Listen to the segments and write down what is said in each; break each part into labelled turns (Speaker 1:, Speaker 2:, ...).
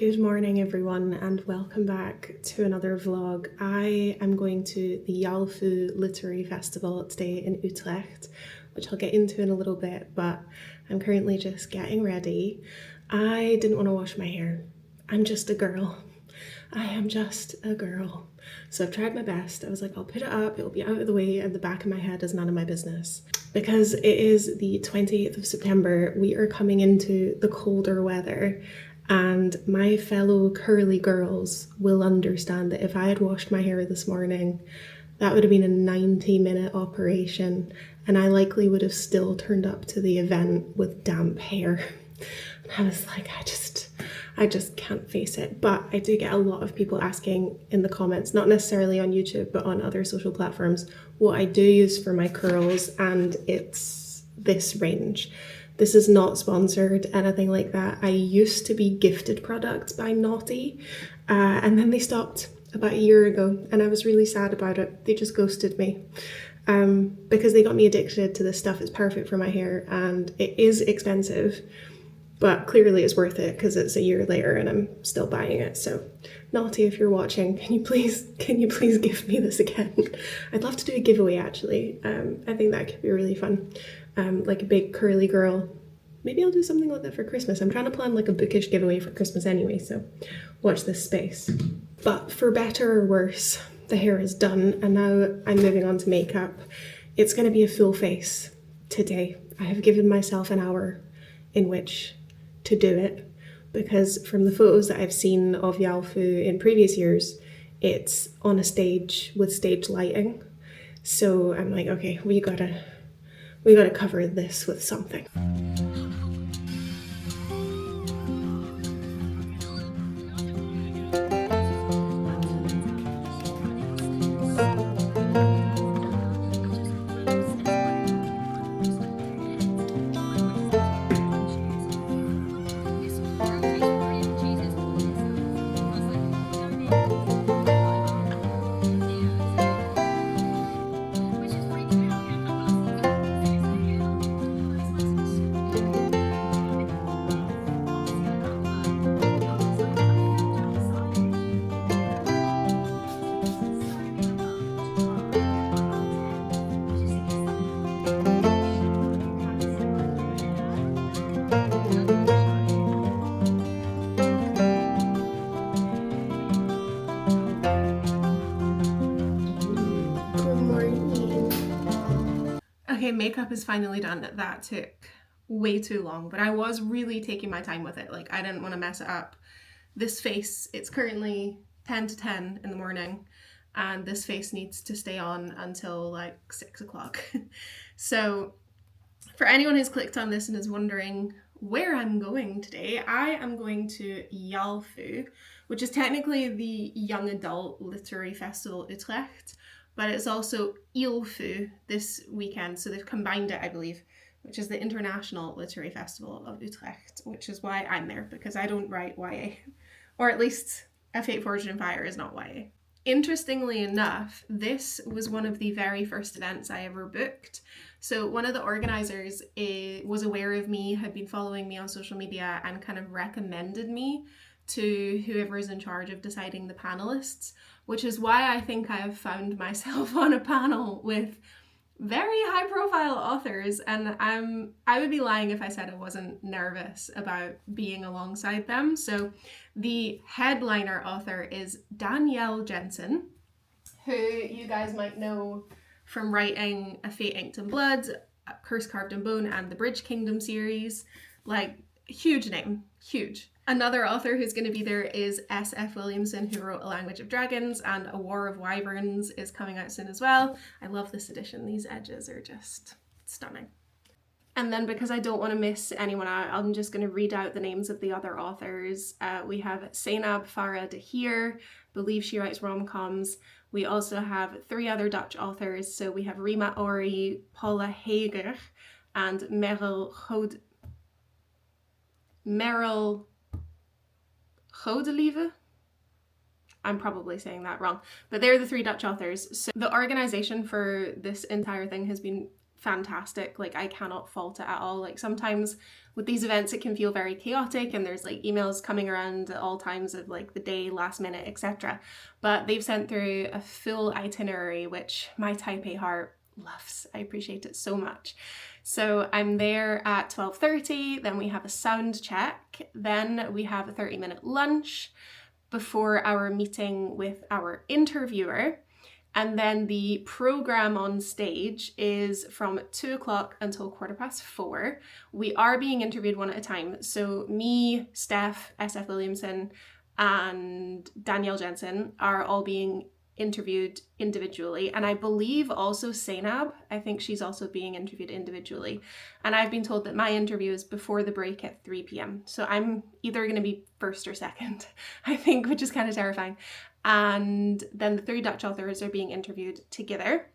Speaker 1: Good morning everyone and welcome back to another vlog. I am going to the YALFU Literary Festival today in Utrecht, which I'll get into in a little bit, but I'm currently just getting ready. I didn't want to wash my hair. I'm just a girl. I am just a girl. So I've tried my best. I was like, I'll put it up, it'll be out of the way, and the back of my head is none of my business. Because it is the 28th of September, we are coming into the colder weather. And my fellow curly girls will understand that if I had washed my hair this morning, that would have been a 90-minute operation, and I likely would have still turned up to the event with damp hair. And I was like, I just can't face it. But I do get a lot of people asking in the comments, not necessarily on YouTube, but on other social platforms, what I do use for my curls, and it's this range. This is not sponsored, anything like that. I used to be gifted products by Naughty, and then they stopped about a year ago, and I was really sad about it. They just ghosted me because they got me addicted to this stuff. It's perfect for my hair, and it is expensive, but clearly it's worth it because it's a year later and I'm still buying it. So Naughty, if you're watching, can you please give me this again? I'd love to do a giveaway actually. I think that could be really fun. Like a big curly girl. Maybe I'll do something like that for Christmas. I'm trying to plan like a bookish giveaway for Christmas anyway, so watch this space. But for better or worse, the hair is done and now I'm moving on to makeup. It's going to be a full face today. I have given myself an hour in which to do it, because from the photos that I've seen of YALFU in previous years, it's on a stage with stage lighting. So I'm like, okay, we gotta cover this with something. Okay, makeup is finally done. That took way too long, but I was really taking my time with it. Like, I didn't want to mess it up. This face, it's currently 10 to 10 in the morning, and this face needs to stay on until like 6 o'clock. So for anyone who's clicked on this and is wondering where I'm going today, I am going to YALFU, which is technically the Young Adult Literary Festival Utrecht, but it's also ilfu this weekend, so they've combined it, I believe, which is the International Literary Festival of Utrecht, which is why I'm there, because I don't write YA, or at least A Fate Forged in Fire is not YA. Interestingly enough, this was one of the very first events I ever booked. So one of the organisers was aware of me, had been following me on social media, and kind of recommended me to whoever is in charge of deciding the panelists, which is why I think I have found myself on a panel with very high profile authors, and I would be lying if I said I wasn't nervous about being alongside them. So the headliner author is Danielle Jensen, who you guys might know from writing A Fate Inked in Blood, Curse Carved in Bone, and the Bridge Kingdom series. Like, huge name, huge. Another author who's going to be there is SF Williamson, who wrote A Language of Dragons, and A War of Wyverns is coming out soon as well. I love this edition. These edges are just stunning. And then, because I don't want to miss anyone out, I'm just going to read out the names of the other authors. We have Saynab, Farah, Dahir, believe she writes rom-coms. We also have 3 other Dutch authors. So we have Rima, Orie, Paula, Heeger, and Merel Godelieve. I'm probably saying that wrong, but they're the 3 Dutch authors. So the organisation for this entire thing has been fantastic. Like, I cannot fault it at all. Like, sometimes with these events it can feel very chaotic and there's like emails coming around at all times of like the day, last minute, etc. But they've sent through a full itinerary, which my type A heart loves. I appreciate it so much. So I'm there at 12:30, then we have a sound check, then we have a 30-minute lunch before our meeting with our interviewer. And then the program on stage is from 2 o'clock until 4:15. We are being interviewed one at a time. So me, Steph, SF Williamson, and Danielle Jensen are all being interviewed individually. And I believe also Saynab, I think she's also being interviewed individually. And I've been told that my interview is before the break at 3 p.m. So I'm either going to be first or second, I think, which is kind of terrifying. And then the 3 Dutch authors are being interviewed together.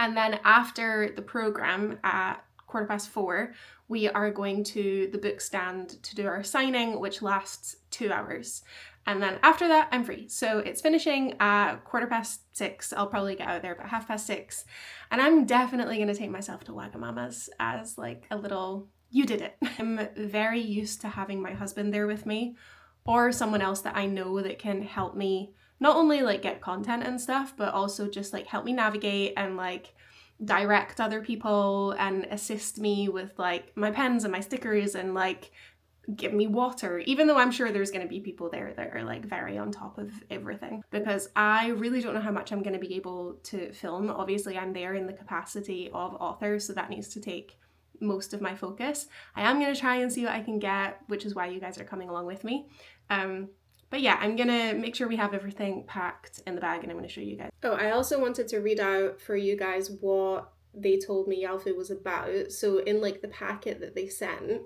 Speaker 1: And then after the program at 4:15, we are going to the book stand to do our signing, which lasts 2 hours. And then after that, I'm free. So it's finishing at 6:15. I'll probably get out there about 6:30. And I'm definitely going to take myself to Wagamama's as like a little, you did it. I'm very used to having my husband there with me, or someone else that I know that can help me not only like get content and stuff, but also just like help me navigate and like direct other people and assist me with like my pens and my stickers and like give me water, even though I'm sure there's going to be people there that are like very on top of everything, because I really don't know how much I'm going to be able to film. Obviously I'm there in the capacity of author, so that needs to take most of my focus. I am going to try and see what I can get, which is why you guys are coming along with me. But yeah, I'm gonna make sure we have everything packed in the bag and I'm gonna show you guys. Oh, I also wanted to read out for you guys what they told me YALFU was about. So in like the packet that they sent,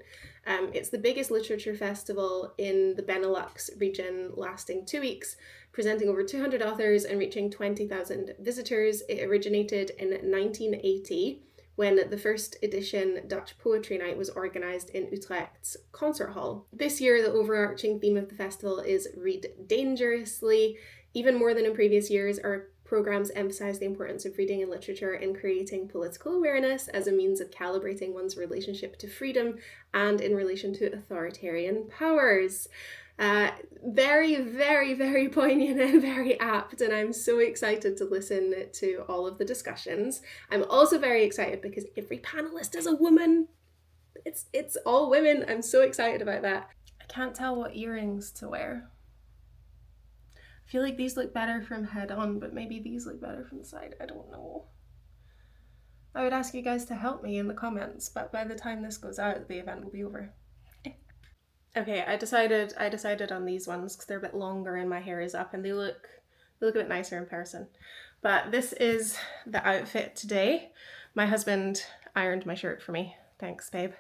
Speaker 1: it's the biggest literature festival in the Benelux region, lasting 2 weeks, presenting over 200 authors and reaching 20,000 visitors. It originated in 1980 when the first edition Dutch Poetry Night was organised in Utrecht's concert hall. This year, the overarching theme of the festival is Read Dangerously. Even more than in previous years, our programmes emphasise the importance of reading and literature in creating political awareness as a means of calibrating one's relationship to freedom and in relation to authoritarian powers. Very, very, very poignant and very apt, and I'm so excited to listen to all of the discussions. I'm also very excited because every panelist is a woman. It's all women. I'm so excited about that. I can't tell what earrings to wear. I feel like these look better from head on, but maybe these look better from the side. I don't know. I would ask you guys to help me in the comments, but by the time this goes out, the event will be over. Okay, I decided on these ones because they're a bit longer and my hair is up and they look a bit nicer in person. But this is the outfit today. My husband ironed my shirt for me. Thanks, babe.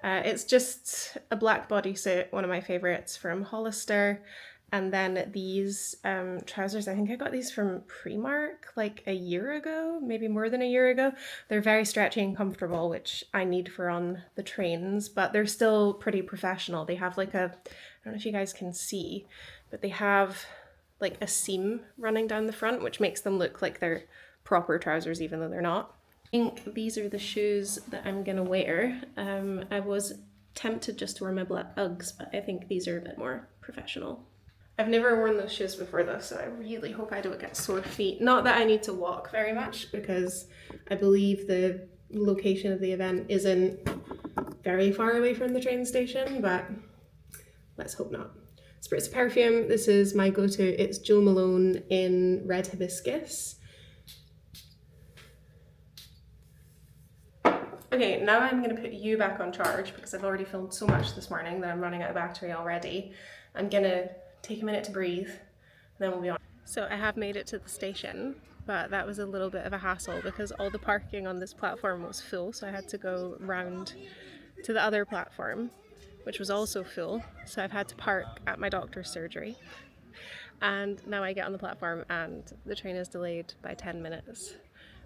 Speaker 1: It's just a black bodysuit, one of my favorites from Hollister. And then these trousers, I think I got these from Primark like a year ago, maybe more than a year ago. They're very stretchy and comfortable, which I need for on the trains, but they're still pretty professional. They have like I don't know if you guys can see, but they have like a seam running down the front, which makes them look like they're proper trousers, even though they're not. I think these are the shoes that I'm gonna wear. I was tempted just to wear my black Uggs, but I think these are a bit more professional. I've never worn those shoes before though, so I really hope I don't get sore feet. Not that I need to walk very much, because I believe the location of the event isn't very far away from the train station, but let's hope not. Spritz perfume, this is my go-to. It's Jo Malone in Red Hibiscus. Okay, now I'm going to put you back on charge because I've already filmed so much this morning that I'm running out of battery already. I'm going to take a minute to breathe, and then we'll be on. So I have made it to the station, but that was a little bit of a hassle because all the parking on this platform was full, so I had to go round to the other platform, which was also full, so I've had to park at my doctor's surgery. And now I get on the platform and the train is delayed by 10 minutes,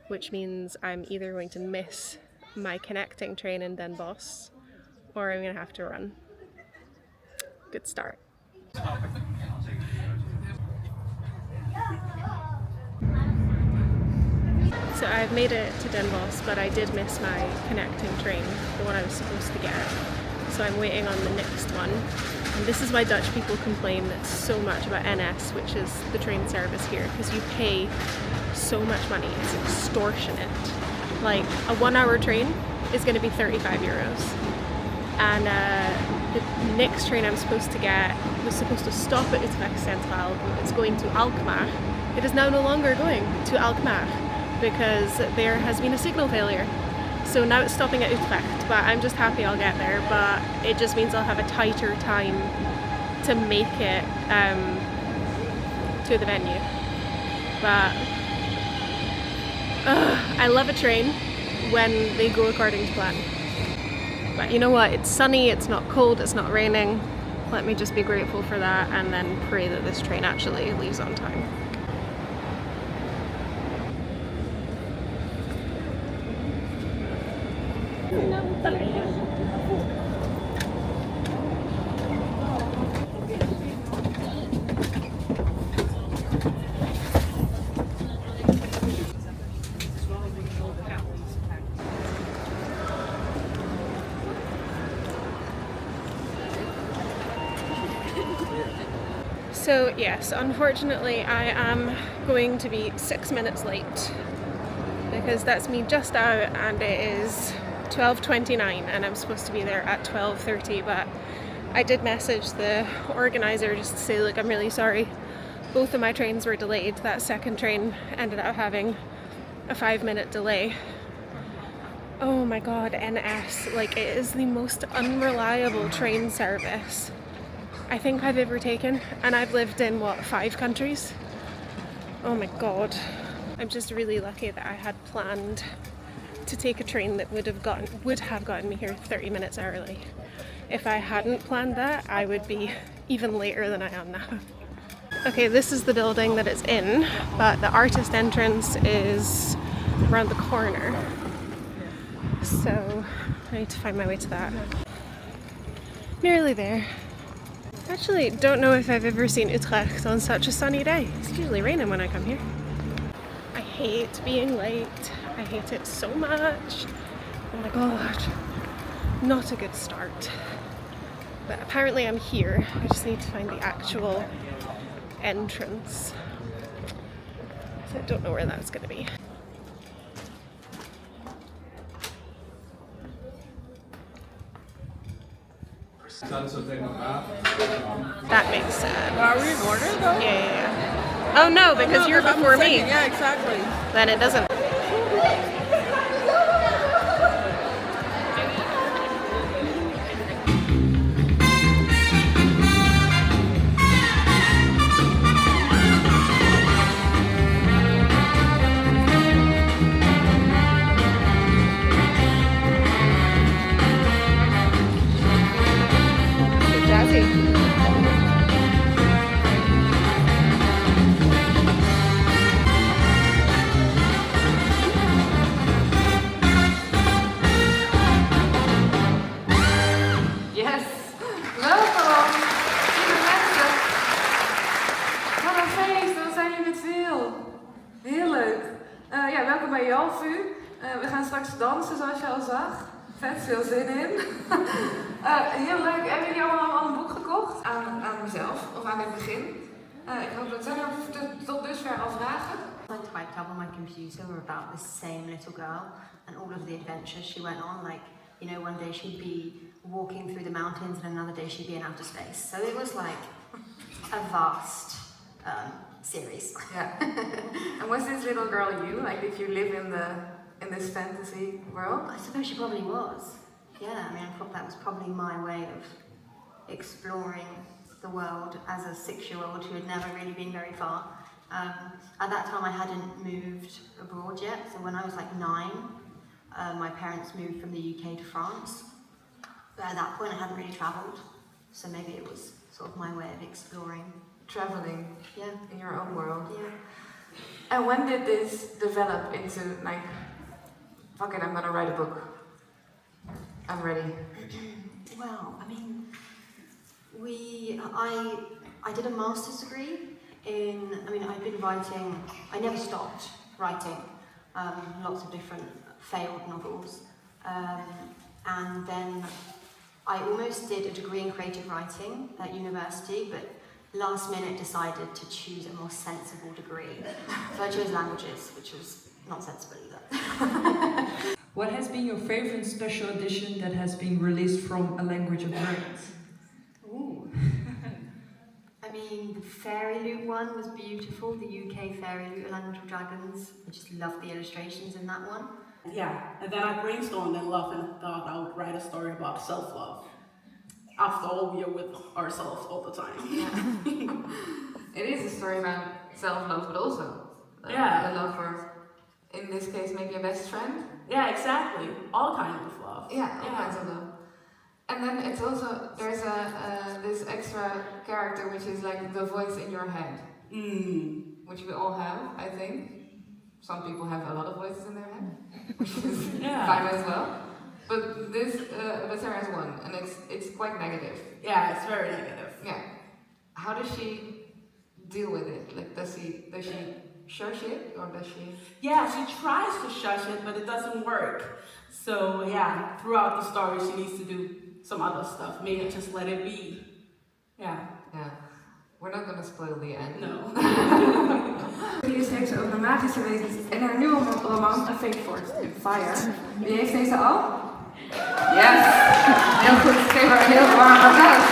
Speaker 1: which means I'm either going to miss my connecting train in Den Bosch, or I'm going to have to run. Good start. So I've made it to Den Bosch, but I did miss my connecting train, the one I was supposed to get. So I'm waiting on the next one. And this is why Dutch people complain so much about NS, which is the train service here, because you pay so much money. It's extortionate. Like a 1 hour train is going to be 35 euros. And the next train I'm supposed to get was supposed to stop at Utrecht Centraal. It's going to Alkmaar. It is now no longer going to Alkmaar because there has been a signal failure. So now it's stopping at Utrecht, but I'm just happy I'll get there. But it just means I'll have a tighter time to make it to the venue. But I love a train when they go according to plan. But you know what, it's sunny, it's not cold, it's not raining. Let me just be grateful for that and then pray that this train actually leaves on time. So yes, unfortunately I am going to be 6 minutes late because that's me just out and it is 12:29 and I'm supposed to be there at 12:30, but I did message the organizer just to say, look, I'm really sorry. Both of my trains were delayed. That second train ended up having a 5-minute delay. Oh my god, NS, like it is the most unreliable train service I think I've ever taken, and I've lived in what, 5 countries? Oh my god. I'm just really lucky that I had planned to take a train that would have gotten me here 30 minutes early. If I hadn't planned that, I would be even later than I am now. Okay, this is the building that it's in, but the artist entrance is around the corner. So I need to find my way to that. Nearly there. Actually, don't know if I've ever seen Utrecht on such a sunny day. It's usually raining when I come here. I hate being late. I hate it so much. Oh my god. Not a good start. But apparently I'm here. I just need to find the actual entrance. So I don't know where that's going to be. That makes sense.
Speaker 2: Are we in order though?
Speaker 1: Yeah. Oh no, because you're before me.
Speaker 2: Yeah, exactly.
Speaker 1: Then it doesn't.
Speaker 2: YALFU. We gaan straks dansen zoals je al zag. Vet veel zin in. Heel leuk. Hebben jullie allemaal al een boek gekocht? Aan mezelf of aan het begin? Ik hoop dat zijn er tot dusver al vragen.
Speaker 3: I typed up on my computer were about this same little girl and all of the adventures she went on. Like, you know, one day she'd be walking through the mountains and another day she'd be in outer space. So it was like a vast series.
Speaker 2: Yeah. And was this little girl you? Like, did you live in this fantasy world?
Speaker 3: I suppose she probably was. Yeah, I mean, that was probably my way of exploring the world as a 6-year-old who had never really been very far. At that time I hadn't moved abroad yet, so when I was like 9, my parents moved from the UK to France. But at that point I hadn't really travelled, so maybe it was sort of my way of exploring.
Speaker 2: Traveling,
Speaker 3: yeah,
Speaker 2: in your own world.
Speaker 3: Yeah.
Speaker 2: And when did this develop into like, fuck it, I'm gonna write a book. I'm ready.
Speaker 3: Well, I mean, I did a master's degree in, I mean, I've been writing, I never stopped writing. lots of different failed novels. And then I almost did a degree in creative writing at university, but last minute decided to choose a more sensible degree. So I chose languages, which was not sensible either.
Speaker 4: What has been your favorite special edition that has been released from A Language of Dragons?
Speaker 3: Ooh. I mean, the Fairy Loot one was beautiful, the UK Fairy Loot, A Language of Dragons. I just loved the illustrations in that one.
Speaker 5: Yeah, and then I brainstormed and loved and thought I would write a story about self-love. After all, we are with ourselves all the time.
Speaker 2: Yeah. It is a story about self-love, but also
Speaker 5: Yeah.
Speaker 2: a love for, in this case, maybe a best friend.
Speaker 5: Yeah, exactly. All kinds of love.
Speaker 2: Yeah, all kinds of love. And then it's also, there's this extra character which is like the voice in your head, which we all have, I think. Some people have a lot of voices in their head, which is fine as well. But this, Sarah has one, and it's quite negative.
Speaker 5: Yeah, it's very negative.
Speaker 2: Yeah. How does she deal with it? Like, does she shush it, or does she?
Speaker 5: Yeah, she tries to shush it, but it doesn't work. So yeah, throughout the story, she needs to do some other stuff. Maybe just let it be. Yeah.
Speaker 2: Yeah. We're not gonna spoil the end.
Speaker 5: No.
Speaker 2: Hier schreef ze over magische wezens in haar nieuwe roman A Fate for Fire. Wie heeft deze al? Yes! Heel goed, geef haar een heel warm applaus.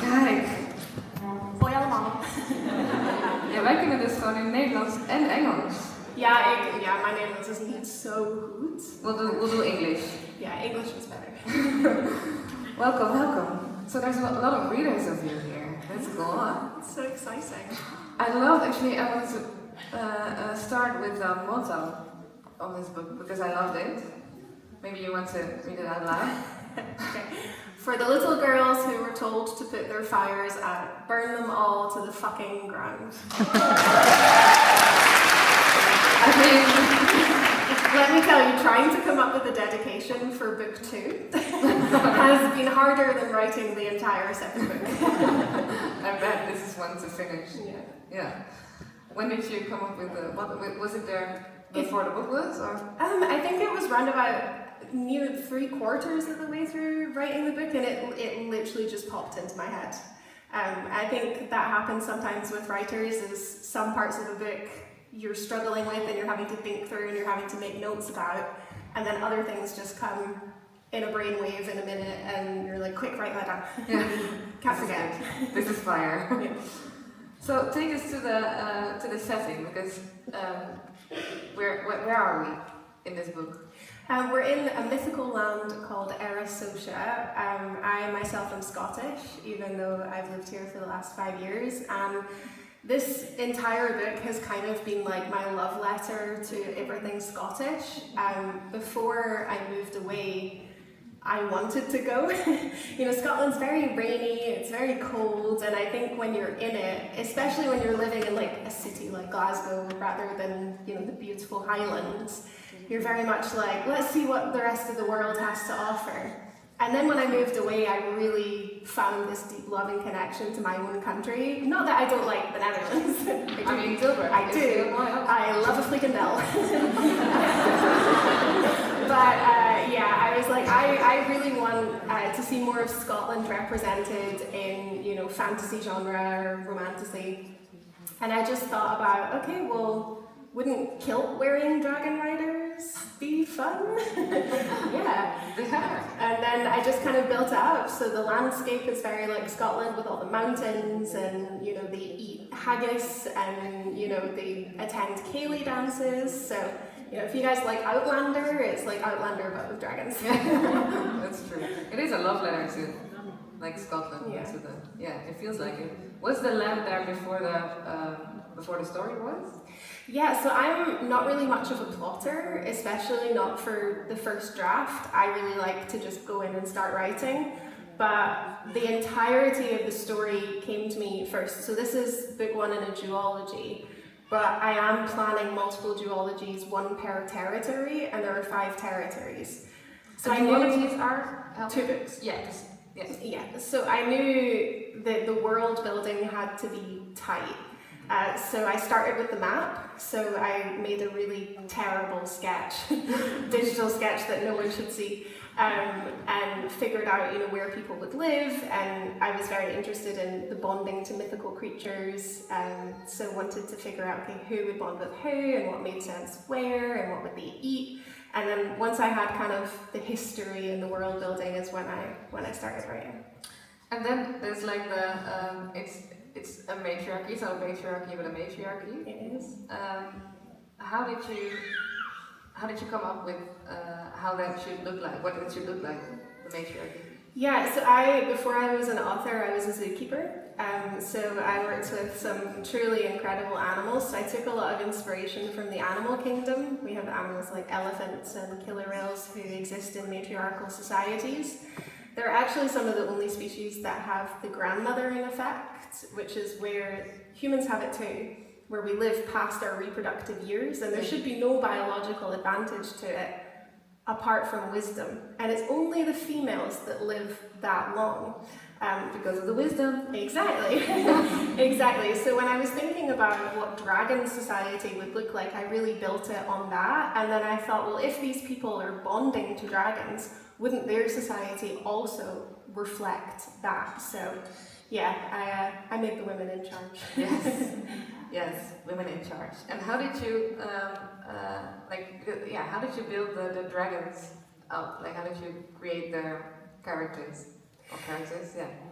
Speaker 2: Kijk.
Speaker 1: Hoi allemaal.
Speaker 2: Ja, wij kunnen dus gewoon in Nederlands en Engels.
Speaker 1: Ja, mijn Nederlands is niet zo goed.
Speaker 2: We'll do English.
Speaker 1: Yeah, English is better.
Speaker 2: Welcome. So there's a lot of readers of you here. That's cool, huh?
Speaker 1: It's so exciting.
Speaker 2: I wanted to start with the motto of this book because I loved it. Maybe you want to read it out loud?
Speaker 1: Okay. For the little girls who were told to put their fires out, burn them all to the fucking ground. I mean, let me tell you, trying to come up with a dedication for book 2 has been harder than writing the entire second book.
Speaker 2: I bet this is one to finish. Yeah. When did you come up with was it there before the book was, or?
Speaker 1: I think it was round about near 3/4 of the way through writing the book, and it literally just popped into my head. I think that happens sometimes with writers, is some parts of the book you're struggling with and you're having to think through and you're having to make notes about, and then other things just come in a brainwave in a minute and you're like, quick, write that down.
Speaker 2: Yeah.
Speaker 1: Can't forget.
Speaker 2: This is fire.
Speaker 1: Yeah.
Speaker 2: So take us to the setting, because where are we in this book?
Speaker 1: We're in a mythical land called Erisosha. I myself am Scottish, even though I've lived here for the last 5 years. This entire book has kind of been like my love letter to everything Scottish. Before I moved away, I wanted to go. Scotland's very rainy, it's very cold, and I think when you're in it, especially when you're living in like a city like Glasgow rather than, the beautiful Highlands, you're very much like, let's see what the rest of the world has to offer. And then when I moved away, I really found this deep love and connection to my own country. Not that I don't like the Netherlands. I do. I love a frikandel. But I was like, I really want to see more of Scotland represented in, fantasy genre or romantasy. And I just thought about, okay, well, wouldn't kilt wearing dragon riders be fun? Yeah. And then I just kind of built it up. So the landscape is very like Scotland with all the mountains, and they eat haggis, and they attend ceilidh dances. So if you guys like Outlander, it's like Outlander but with dragons.
Speaker 2: That's true. It is a love letter to like Scotland.
Speaker 1: Yeah.
Speaker 2: It feels like it. Was the land there before the story was?
Speaker 1: Yeah, so I'm not really much of a plotter, especially not for the first draft. I really like to just go in and start writing, but the entirety of the story came to me first. So this is book 1 in a duology, but I am planning multiple duologies, 1 per territory, and there are 5 territories. So
Speaker 2: duologies are
Speaker 1: 2 books.
Speaker 2: Yes.
Speaker 1: Yeah, so I knew the world building had to be tight. So I started with the map. So I made a really terrible sketch, digital sketch that no one should see, and figured out, where people would live. And I was very interested in the bonding to mythical creatures. So wanted to figure out, okay, who would bond with who, and what made sense where, and what would they eat. And then once I had kind of the history and the world building is when I started writing.
Speaker 2: And then there's like it's a matriarchy, so a patriarchy but a matriarchy.
Speaker 1: It is.
Speaker 2: How did you come up with how that should look like? What it should look like, the matriarchy?
Speaker 1: Yeah, so before I was an author, I was a zookeeper. So I worked with some truly incredible animals. So I took a lot of inspiration from the animal kingdom. We have animals like elephants and killer whales who exist in matriarchal societies. They're actually some of the only species that have the grandmothering effect, which is where humans have it too, where we live past our reproductive years, and there should be no biological advantage to it apart from wisdom. And it's only the females that live that long.
Speaker 2: Because of the wisdom.
Speaker 1: Exactly. Exactly. So when I was thinking about what dragon society would look like, I really built it on that. And then I thought, well, if these people are bonding to dragons, wouldn't their society also reflect that? So yeah, I made the women in charge.
Speaker 2: Yes. Yes, women in charge. And how did you how did you build the dragons up? Like, how did you create their characters?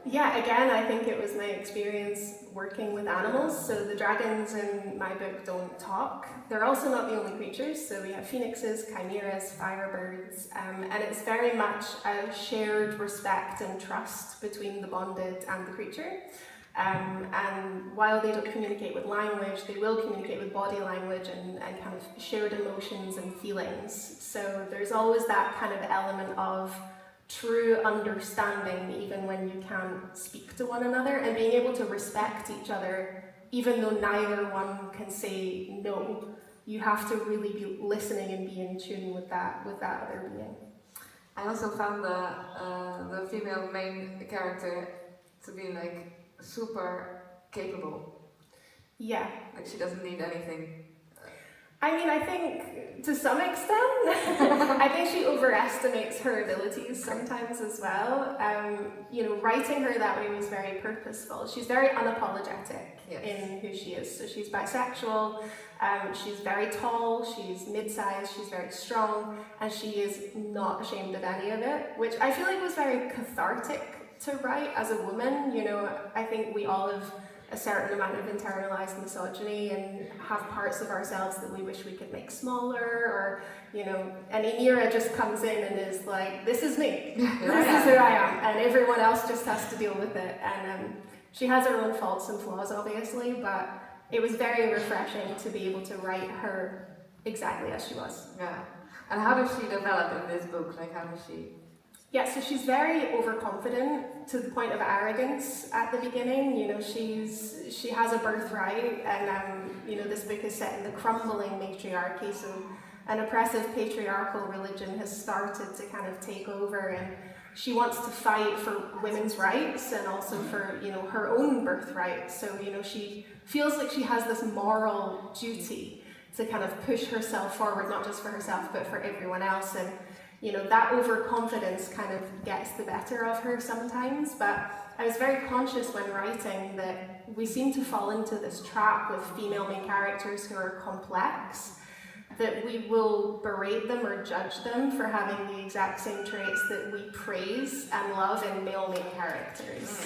Speaker 2: Yeah,
Speaker 1: again, I think it was my experience working with animals. So the dragons in my book don't talk. They're also not the only creatures. So we have phoenixes, chimeras, firebirds, and it's very much a shared respect and trust between the bonded and the creature. And while they don't communicate with language, they will communicate with body language and kind of shared emotions and feelings. So there's always that kind of element of true understanding even when you can't speak to one another, and being able to respect each other even though neither one can say no. You have to really be listening and be in tune with that other being.
Speaker 2: I also found the female main character to be like super capable.
Speaker 1: Yeah.
Speaker 2: Like, she doesn't need anything.
Speaker 1: I mean, I think to some extent, I think she overestimates her abilities sometimes as well. Writing her that way was very purposeful. She's very unapologetic in who she is. So she's bisexual, she's very tall, she's mid-sized, she's very strong, and she is not ashamed of any of it, which I feel like was very cathartic to write as a woman. I think we all have a certain amount of internalized misogyny and have parts of ourselves that we wish we could make smaller, or and Inira just comes in and is like, this is me, this is who I am, and everyone else just has to deal with it. And she has her own faults and flaws, obviously, but it was very refreshing to be able to write her exactly as she was.
Speaker 2: Yeah. And how does she develop in this book? Like, how does she?
Speaker 1: Yeah, so she's very overconfident to the point of arrogance at the beginning. She has a birthright, and this book is set in the crumbling matriarchy. So an oppressive patriarchal religion has started to kind of take over, and she wants to fight for women's rights and also for her own birthright. So she feels like she has this moral duty to kind of push herself forward, not just for herself but for everyone else. And that overconfidence kind of gets the better of her sometimes. But I was very conscious when writing that we seem to fall into this trap with female main characters who are complex, that we will berate them or judge them for having the exact same traits that we praise and love in male main characters.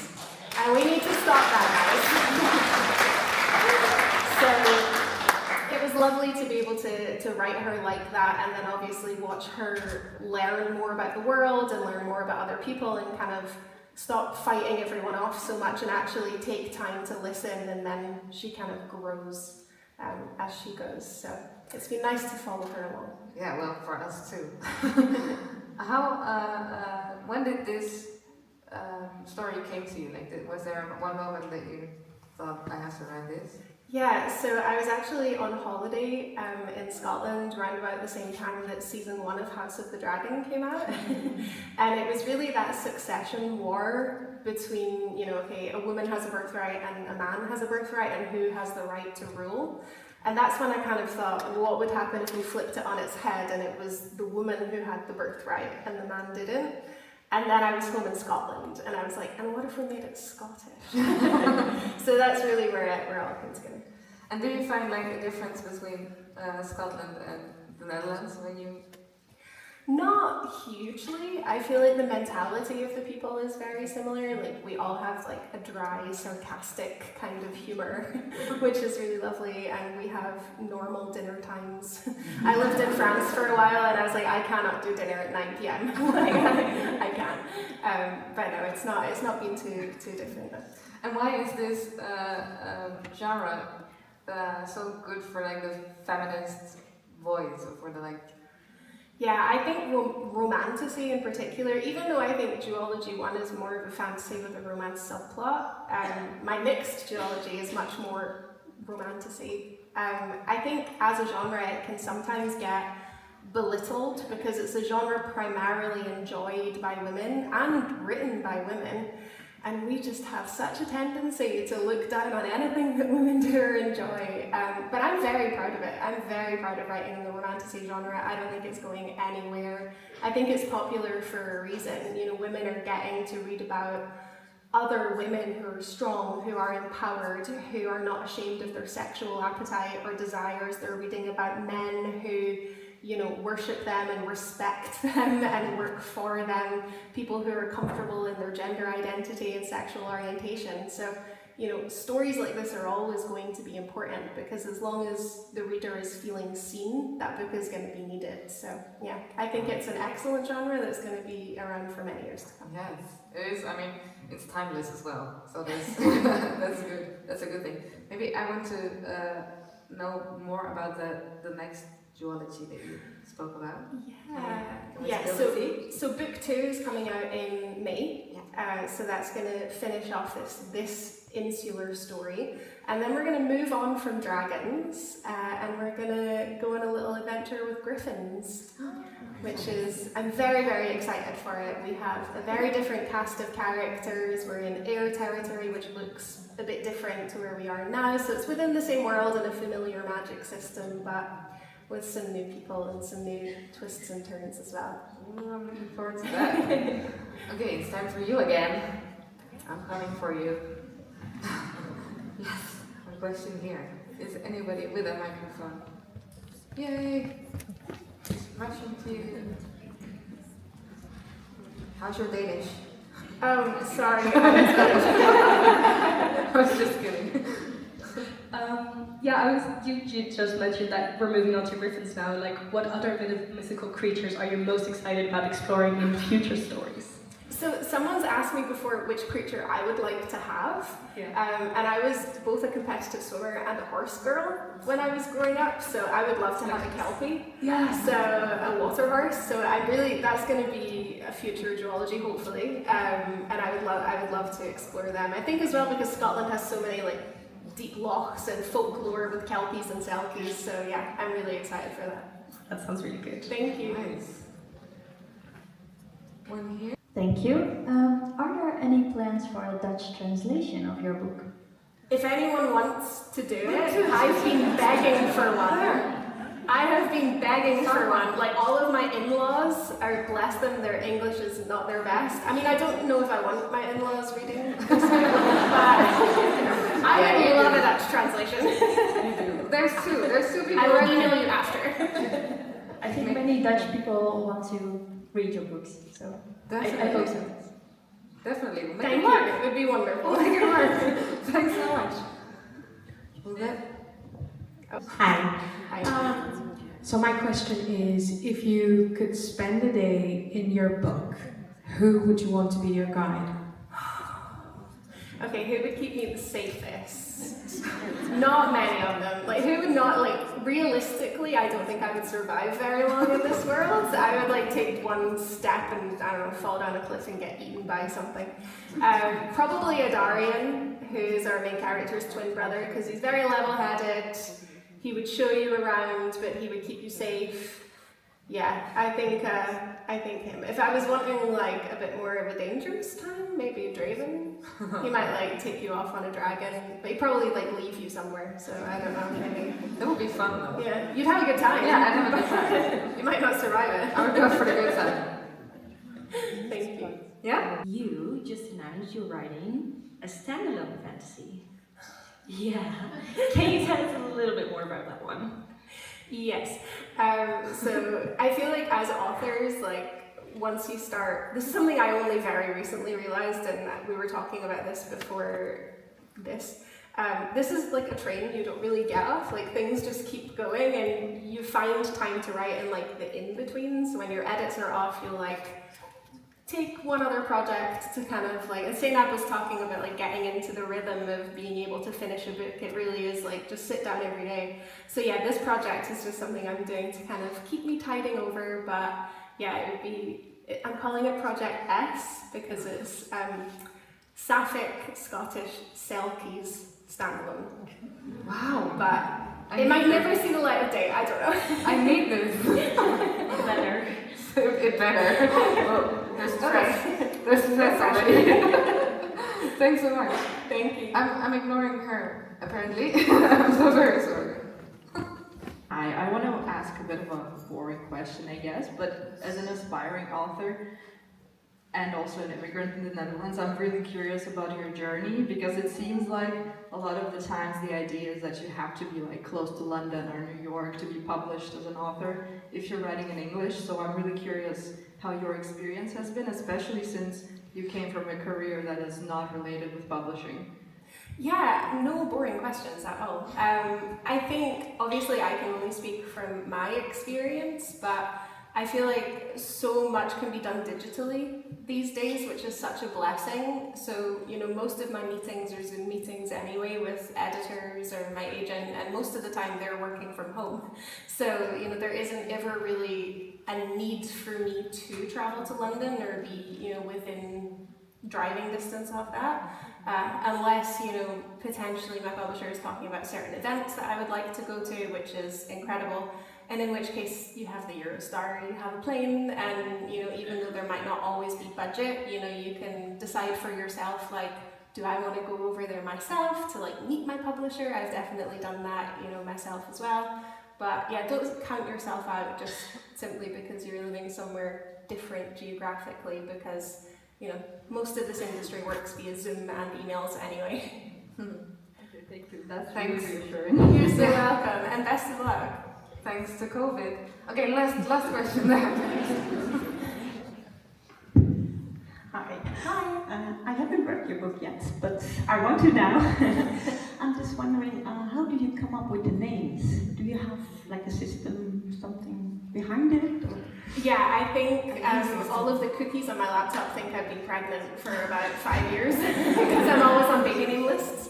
Speaker 1: And we need to stop that, guys. So it was lovely to be able to write her like that, and then obviously watch her learn more about the world and learn more about other people, and kind of stop fighting everyone off so much and actually take time to listen, and then she kind of grows as she goes. So it's been nice to follow her along.
Speaker 2: Yeah, well, for us too. When did this story came to you? Like, was there one moment that you thought, I have to write this?
Speaker 1: Yeah, so I was actually on holiday in Scotland around about the same time that season 1 of House of the Dragon came out. And it was really that succession war between, okay, a woman has a birthright and a man has a birthright, and who has the right to rule. And that's when I kind of thought, well, what would happen if we flipped it on its head and it was the woman who had the birthright and the man didn't? And then I was home in Scotland, and I was like, and what if we made it Scottish? So that's really where it all came together.
Speaker 2: And do you find like a difference between Scotland and the Netherlands when you...
Speaker 1: Not hugely. I feel like the mentality of the people is very similar. Like we all have like a dry, sarcastic kind of humor, which is really lovely, and we have normal dinner times. I lived in France for a while, and I was like, I cannot do dinner at 9 p.m. Like, I can't. But no, it's not been too different.
Speaker 2: And why is this genre so good for like the feminist voice, or for the like?
Speaker 1: Yeah, I think romantasy in particular, even though I think duology 1 is more of a fantasy with a romance subplot, my mixed duology is much more romantasy. I think as a genre it can sometimes get belittled because it's a genre primarily enjoyed by women and written by women. And we just have such a tendency to look down on anything that women do or enjoy. But I'm very proud of it. I'm very proud of writing in the romantasy genre. I don't think it's going anywhere. I think it's popular for a reason. Women are getting to read about other women who are strong, who are empowered, who are not ashamed of their sexual appetite or desires. They're reading about men who worship them and respect them and work for them, people who are comfortable in their gender identity and sexual orientation. So, stories like this are always going to be important, because as long as the reader is feeling seen, that book is going to be needed. So, yeah, I think it's an excellent genre that's going to be around for many years to come.
Speaker 2: Yes, it is. I mean, it's timeless as well. So that's that's good. That's a good thing. Maybe I want to know more about the next duology that you spoke about.
Speaker 1: So book 2 is coming out in May. So that's going to finish off this insular story, and then we're going to move on from dragons, and we're going to go on a little adventure with griffins, which is, I'm very, very excited for it. We have a very different cast of characters. We're in air territory, which looks a bit different to where we are now, so it's within the same world and a familiar magic system, but with some new people and some new twists and turns as well.
Speaker 2: I'm looking forward to that. Okay, it's time for you again. I'm coming for you. Yes, one question here. Is anybody with a microphone? Yay! Rushing to you. How's your Danish?
Speaker 1: Sorry.
Speaker 2: I was just kidding.
Speaker 6: You just mentioned that we're moving on to griffins now. Like, what other mythical creatures are you most excited about exploring in future stories?
Speaker 1: So someone's asked me before which creature I would like to have, and I was both a competitive swimmer and a horse girl when I was growing up, so I would love to have a kelpie, so a water horse. So that's going to be a future duology, hopefully, and I would love to explore them. I think as well because Scotland has so many deep lochs and folklore with kelpies and selkies, so yeah, I'm really excited for that.
Speaker 6: That sounds really good.
Speaker 1: Thank you.
Speaker 2: Nice. One here.
Speaker 7: Thank you. Are there any plans for a Dutch translation of your book?
Speaker 1: If anyone wants to do it, I've been begging for one. I have been begging for one. Like, all of my in-laws are, bless them, their English is not their best. I mean, I don't know if I want my in-laws reading this book, but I would love a Dutch translation.
Speaker 2: There's two people.
Speaker 1: I will email you after.
Speaker 7: I think many Dutch people want to read your books, so I hope so.
Speaker 2: Definitely. We'll make
Speaker 1: Thank
Speaker 2: it work.
Speaker 1: you. It would be wonderful.
Speaker 2: We'll make it work. Thanks so much. Well, that...
Speaker 8: Hi. So my question is, if you could spend a day in your book, who would you want to be your guide?
Speaker 1: Okay, who would keep me the safest? Not many of them. Who would not, realistically, I don't think I would survive very long in this world. I would, take one step and, I don't know, fall down a cliff and get eaten by something. Probably a Darian, who's our main character's twin brother, because he's very level-headed. He would show you around, but he would keep you safe. Yeah, I think him. If I was wanting like a bit more of a dangerous time, maybe Draven. He might like take you off on a dragon, but he'd probably like leave you somewhere. So I don't know, maybe.
Speaker 2: It would be fun though.
Speaker 1: Yeah, you'd have a good time.
Speaker 2: Yeah, I'd have a good time.
Speaker 1: You might not survive it.
Speaker 2: I would go for the good time.
Speaker 1: Thank you.
Speaker 2: Yeah?
Speaker 9: You just announced you're writing a standalone fantasy. Yeah. Can you tell us a little bit more about that one?
Speaker 1: Yes. So I feel like as authors, like once you start, this is something I only very recently realized, and we were talking about this before this. This is like a train you don't really get off. Like things just keep going, and you find time to write in like the in-betweens. When your edits are off, you'll like take one other project to kind of like, and Saynab was talking about like getting into the rhythm of being able to finish a book. It really is like just sit down every day. So yeah, this project is just something I'm doing to kind of keep me tiding over, but yeah, it would be, I'm calling it Project S because it's Sapphic Scottish Selkies standalone.
Speaker 2: Wow.
Speaker 1: But it might never see the light of day, I don't know.
Speaker 2: I need this.
Speaker 9: Better.
Speaker 2: It better. Oh, there's stress. There's stress already. Thanks so much.
Speaker 1: Thank you.
Speaker 2: I'm ignoring her, apparently. I'm so very sorry.
Speaker 10: I want to ask a bit of a boring question, I guess, but as an aspiring author and also an immigrant in the Netherlands, I'm really curious about your journey, because it seems like a lot of the times the idea is that you have to be like close to London or New York to be published as an author if you're writing in English. So I'm really curious how your experience has been, especially since you came from a career that is not related with publishing.
Speaker 1: Yeah, no boring questions at all. I think, obviously I can only speak from my experience, but I feel like so much can be done digitally these days, which is such a blessing. So, you know, most of my meetings are Zoom meetings anyway with editors or my agent, and most of the time they're working from home. So, you know, there isn't ever really a need for me to travel to London or be, you know, within driving distance of that. Unless, you know, potentially my publisher is talking about certain events that I would like to go to, which is incredible. And in which case you have the Eurostar, you have a plane, and, you know, even though there might not always be budget, you know, you can decide for yourself, like, do I want to go over there myself to like meet my publisher? I've definitely done that, you know, myself as well. But yeah, don't count yourself out just simply because you're living somewhere different geographically, because, you know, most of this industry works via Zoom and emails anyway.
Speaker 10: Okay, thank you. That's
Speaker 2: Thanks.
Speaker 10: really reassuring.
Speaker 1: You're so welcome, and best of luck.
Speaker 2: Thanks to COVID. Okay, last question then.
Speaker 11: Hi. I haven't read your book yet, but I want to now. I'm just wondering, how do you come up with the names? Do you have like a system, something behind it? Or?
Speaker 1: Yeah, I think all of the cookies on my laptop think I've been pregnant for about 5 years because I'm always on baby name lists.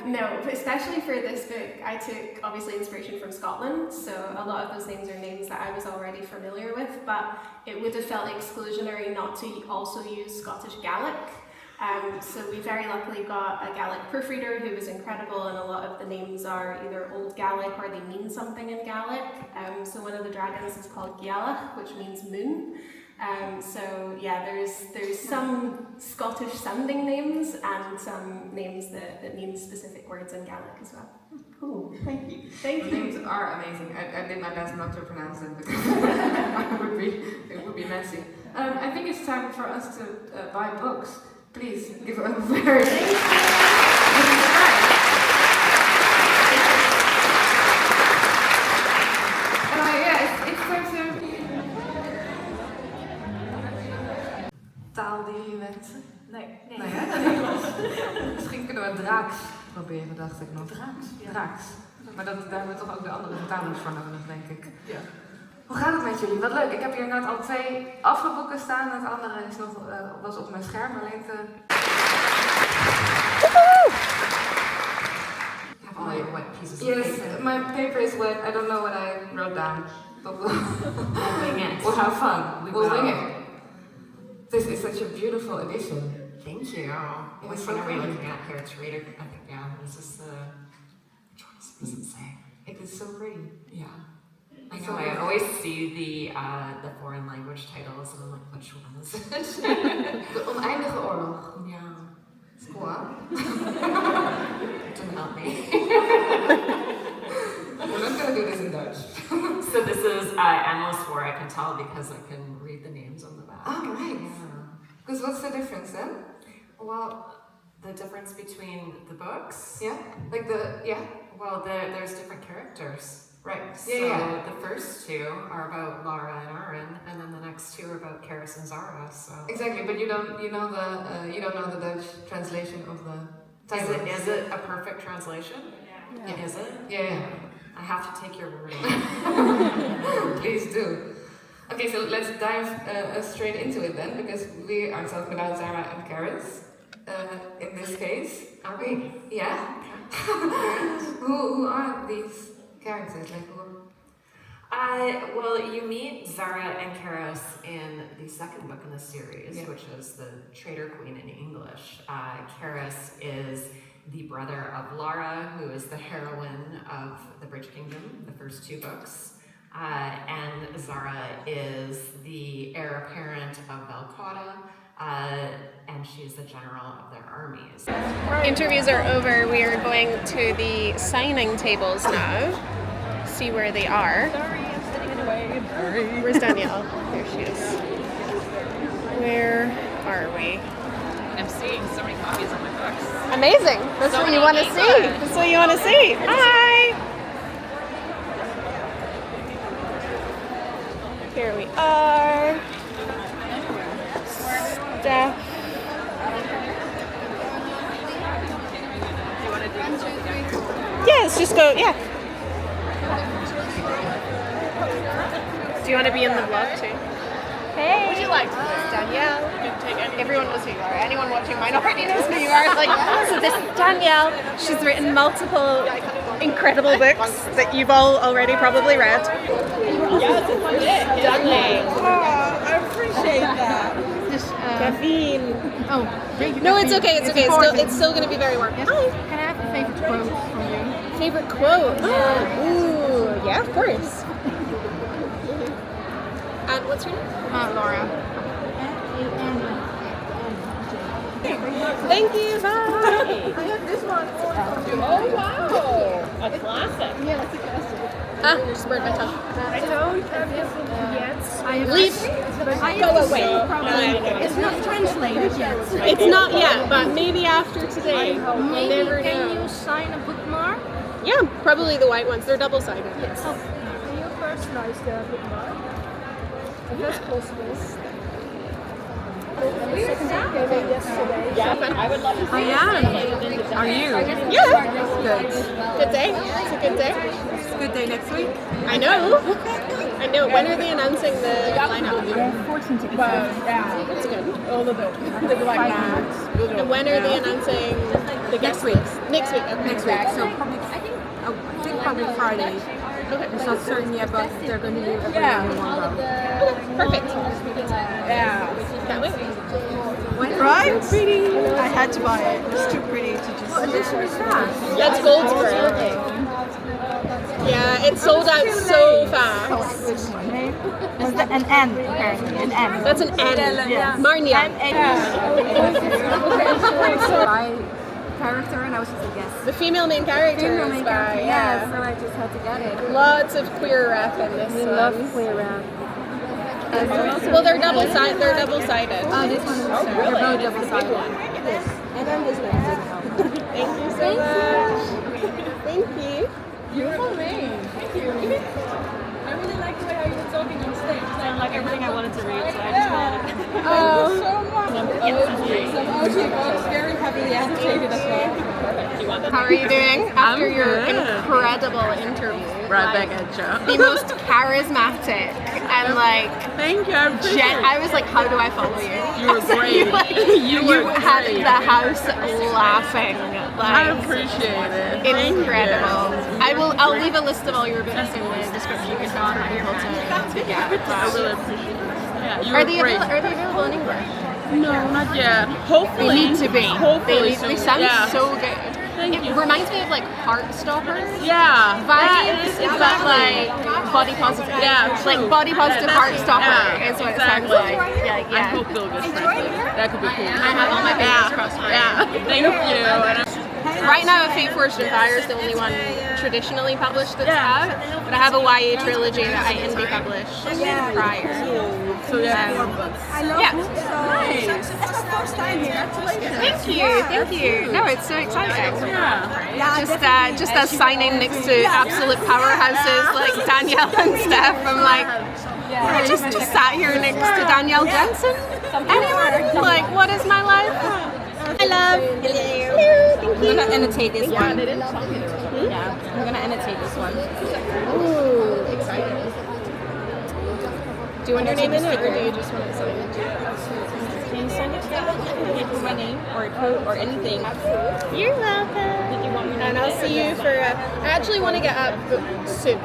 Speaker 1: No, especially for this book, I took obviously inspiration from Scotland, so a lot of those names are names that I was already familiar with, but it would have felt exclusionary not to also use Scottish Gaelic. So we very luckily got a Gaelic proofreader who was incredible, and a lot of the names are either Old Gaelic or they mean something in Gaelic. So one of the dragons is called Gialach, which means moon. So yeah, there's some Scottish sounding names and some names that mean specific words in Gaelic as well.
Speaker 11: Cool, thank you.
Speaker 1: Thank
Speaker 2: The
Speaker 1: you.
Speaker 2: names are amazing. I did my best not to pronounce them because it would be messy. I think it's time for us to buy books. Please give a very it's time to taal die jullie wensen? Nee, hè? Misschien kunnen we draaks proberen, dacht ik nog. Draaks. Maar daar hebben we toch ook de andere vertalers voor nodig, denk ik. Ja. Hoe gaat het met jullie? Wat leuk. Ik heb hier net al 2 afgeboeken staan. Het andere is nog, was op mijn scherm alleen te... Yes, my paper is wet. I don't know what I wrote down. But we'll wing it. We'll have fun. We'll wing it. This is such a beautiful edition.
Speaker 12: Thank you. Which one are we looking at here? It's reader. I think, yeah, this is the... Which one does it say?
Speaker 2: It is so pretty.
Speaker 12: Yeah. I I always see the foreign language titles and I'm like, which one is it?
Speaker 2: De oneindige oorlog.
Speaker 12: Yeah.
Speaker 2: It's cool, huh?
Speaker 12: Didn't help me.
Speaker 2: We're not gonna do this in Dutch.
Speaker 12: So this is Endless War, I can tell because I can read the names on the back.
Speaker 2: Oh, right. Because
Speaker 12: Yeah.
Speaker 2: what's the difference then?
Speaker 12: Well, the difference between the books?
Speaker 2: Yeah?
Speaker 12: Well, there's different characters.
Speaker 2: Right.
Speaker 12: So the first two are about Lara and Aaron, and then the next two are about Karis and Zara. So
Speaker 2: Exactly, but you don't know the Dutch translation of the title.
Speaker 12: Is it a perfect translation?
Speaker 2: Yeah.
Speaker 12: Is it?
Speaker 2: Yeah.
Speaker 12: I have to take your word on it.
Speaker 2: Please do. Okay, so let's dive straight into it then, because we are talking about Zara and Karis. In this case,
Speaker 12: Are we?
Speaker 2: yeah. Who are these characters? Like who?
Speaker 12: Well, you meet Zara and Karis in the second book in the series, which is the Traitor Queen in English. Karis is the brother of Lara, who is the heroine of the Bridge Kingdom, the first two books. And Zara is the heir apparent of Valcata, and she's the general of their armies.
Speaker 1: Interviews are over. We are going to the signing tables now. See where they are.
Speaker 13: Sorry, I'm sitting in the way.
Speaker 1: Where's Danielle? There she is. Where are we?
Speaker 13: I'm seeing so many copies of my books.
Speaker 1: Amazing. That's
Speaker 13: So
Speaker 1: what you
Speaker 13: many
Speaker 1: want to
Speaker 13: good.
Speaker 1: see. That's what you want to see. Hi. Here we are. Steph. Yeah, let's just go. Yeah. Do you want to be in the vlog too? Hey. Would you like to? This is Danielle. Everyone knows who you are. Anyone watching might already knows who you are. Like, so this is Danielle. She's written multiple incredible books that you've all already probably read.
Speaker 13: Yes, it's
Speaker 1: Stunning.
Speaker 13: Oh, I appreciate that.
Speaker 1: Caffeine. Oh, no, it's okay. It's okay. It's still going to be very warm. Hi.
Speaker 14: Can I have a favorite quote from you?
Speaker 1: Favorite quote? Ooh, yeah, of course. And what's your name?
Speaker 14: Laura.
Speaker 1: Thank you. Bye.
Speaker 13: I have this one. Oh, wow. A classic.
Speaker 14: Yeah, that's a classic.
Speaker 1: Ah, just burned my tongue.
Speaker 13: I don't have this yet.
Speaker 1: Leave. Go away.
Speaker 14: It's not translated yet.
Speaker 1: It's not yet, but maybe after today.
Speaker 14: Maybe can you sign a bookmark?
Speaker 1: Yeah, probably the white ones. They're double-sided. Yes.
Speaker 13: Can you personalize the bookmark? If that's possible. Yesterday.
Speaker 1: Yeah,
Speaker 13: I would love to see
Speaker 1: I am. Are you? Yeah. Good. Good day. It's a good day.
Speaker 13: It's a good day next week.
Speaker 1: I know. I know. When are they announcing the lineup?
Speaker 13: 14 tickets. Yeah.
Speaker 1: That's good.
Speaker 13: All of them.
Speaker 1: And when are they announcing the guest weeks? Next week. Okay.
Speaker 13: Next week. So probably, I think probably Friday.
Speaker 1: Okay.
Speaker 13: It's not certain yet, but they're going to do everything in one round.
Speaker 1: Okay. Perfect.
Speaker 13: Yeah.
Speaker 1: Can't wait.
Speaker 13: Right? Pretty. I had to buy it. It's too pretty to just. What edition is that?
Speaker 1: That's Goldsboro. Yeah, it sold out so fast.
Speaker 14: Is that an N, apparently? An N.
Speaker 1: That's an N.
Speaker 14: Yeah.
Speaker 1: Marnia.
Speaker 14: My character, and I was just a guess.
Speaker 1: The female main character
Speaker 14: Female
Speaker 1: is
Speaker 14: main
Speaker 1: by,
Speaker 14: character, yeah, so I just had to get it.
Speaker 1: Lots of queer rep in this one.
Speaker 14: Love queer rap.
Speaker 1: Well, they're double-sided. They're double-sided.
Speaker 14: Oh, this one is they're both double-sided. Yes. And then this one.
Speaker 1: Thank you so much. Thank you.
Speaker 13: Beautiful name. Thank you. I really like the way how you were talking on stage. It sounded like everything I wanted to read, so I just wanted it. Thank you so much. Some OG books, very heavily annotated as well.
Speaker 1: How are you doing after your incredible interview?
Speaker 13: Right back at you.
Speaker 1: The most charismatic and like.
Speaker 13: Thank you.
Speaker 1: I was like, how do I follow you?
Speaker 13: You were great.
Speaker 1: You had the house laughing.
Speaker 13: I appreciate it.
Speaker 1: Incredible. I'll leave a list of all your books in the description. You can find for people to get.
Speaker 13: I really appreciate it. Yeah,
Speaker 1: Are they available in English?
Speaker 13: No, not yet. Hopefully.
Speaker 1: They need to be.
Speaker 13: Hopefully.
Speaker 1: They sound so good.
Speaker 13: Thank you.
Speaker 1: It reminds me of like Heartstoppers.
Speaker 13: Yeah.
Speaker 1: Vibes, but like
Speaker 14: body positive. Yeah, like body positive heart stopper is what it sounds like. Yeah,
Speaker 4: I hope Bill gets friendly. That could be cool.
Speaker 14: I have all my fingers crossed for it.
Speaker 4: Thank you.
Speaker 14: Right now, Fate Forged in Fire is the only one traditionally published that's out, but I have a YA trilogy that I indie published prior.
Speaker 4: So yeah, 4 books.
Speaker 14: I love it.
Speaker 4: Nice.
Speaker 14: It's my first time here. Thank you. No, it's so exciting. Just as signing next to absolute powerhouses like Danielle and Steph, I'm like, I just sat here next to Danielle Jensen. Anyone? Like, what is my life?
Speaker 15: I love. Hello. I'm gonna annotate this one. Yeah, I'm gonna annotate this one.
Speaker 14: Ooh, exciting. Do you want your name in it, or do you just want to sign it?
Speaker 15: Can you sign it together? You put my name or a quote or anything.
Speaker 14: You're welcome.
Speaker 15: Did you want me to?
Speaker 14: And I'll see you for. I actually want to get up soon.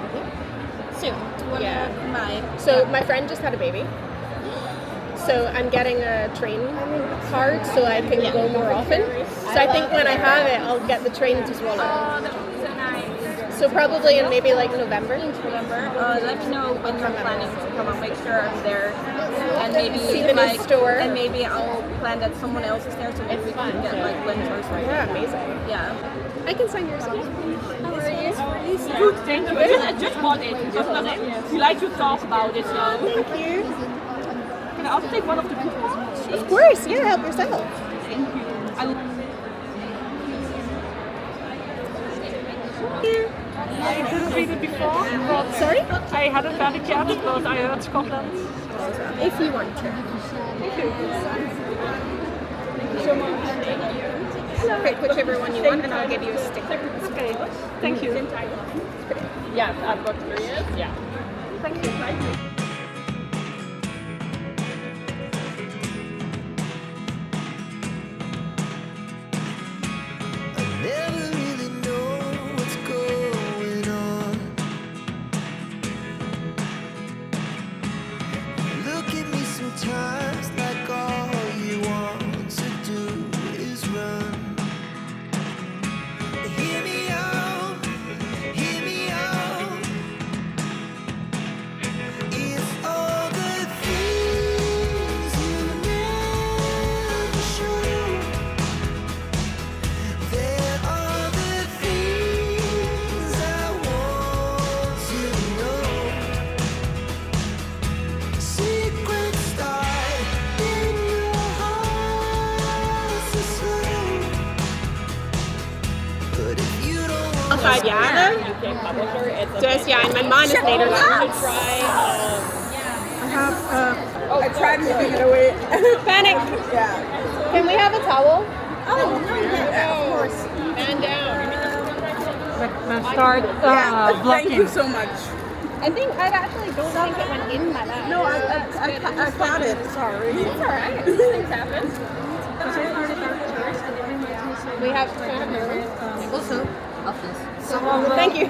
Speaker 15: Soon.
Speaker 14: Yeah.
Speaker 15: Bye.
Speaker 14: So my friend just had a baby. So I'm getting a train card so I can go more often. So I think when I have it, I'll get the train to Swallow.
Speaker 15: Oh, that would be so nice.
Speaker 14: So probably in maybe like November.
Speaker 15: Let me know when you're planning to come. I'll make sure I'm there. And maybe
Speaker 14: see the new store.
Speaker 15: And maybe I'll plan that someone else is there so maybe we can get like lentils right.
Speaker 14: Yeah, amazing.
Speaker 15: Yeah.
Speaker 14: I can sign yours.
Speaker 15: How are you?
Speaker 13: Good, thank you. I just bought it. We like to talk about it. So.
Speaker 14: Thank you.
Speaker 13: Can I also take one of the coupons?
Speaker 14: Of course, yeah, help yourself.
Speaker 13: Thank you. I didn't read it before, but
Speaker 14: sorry?
Speaker 13: I hadn't read it yet, but I heard Scotland.
Speaker 14: If you want to.
Speaker 13: Thank you. Thank you so much.
Speaker 14: Pick whichever one you want and I'll give you a sticker.
Speaker 13: Okay, thank you.
Speaker 4: Yeah, I've got 3 years. Yeah.
Speaker 13: Thank you.
Speaker 14: Dus ja, in mijn man is Nederlands.
Speaker 16: I tried moving it away.
Speaker 14: Panic!
Speaker 16: Yeah.
Speaker 14: Can we have a towel?
Speaker 16: Oh, no, yeah, of course.
Speaker 14: Man down.
Speaker 16: Start thank you so much.
Speaker 14: I think I actually don't think it went in my bag.
Speaker 16: No, I found it. Sorry.
Speaker 14: It's alright. Things happen. We have
Speaker 15: Also, office.
Speaker 14: Thank you.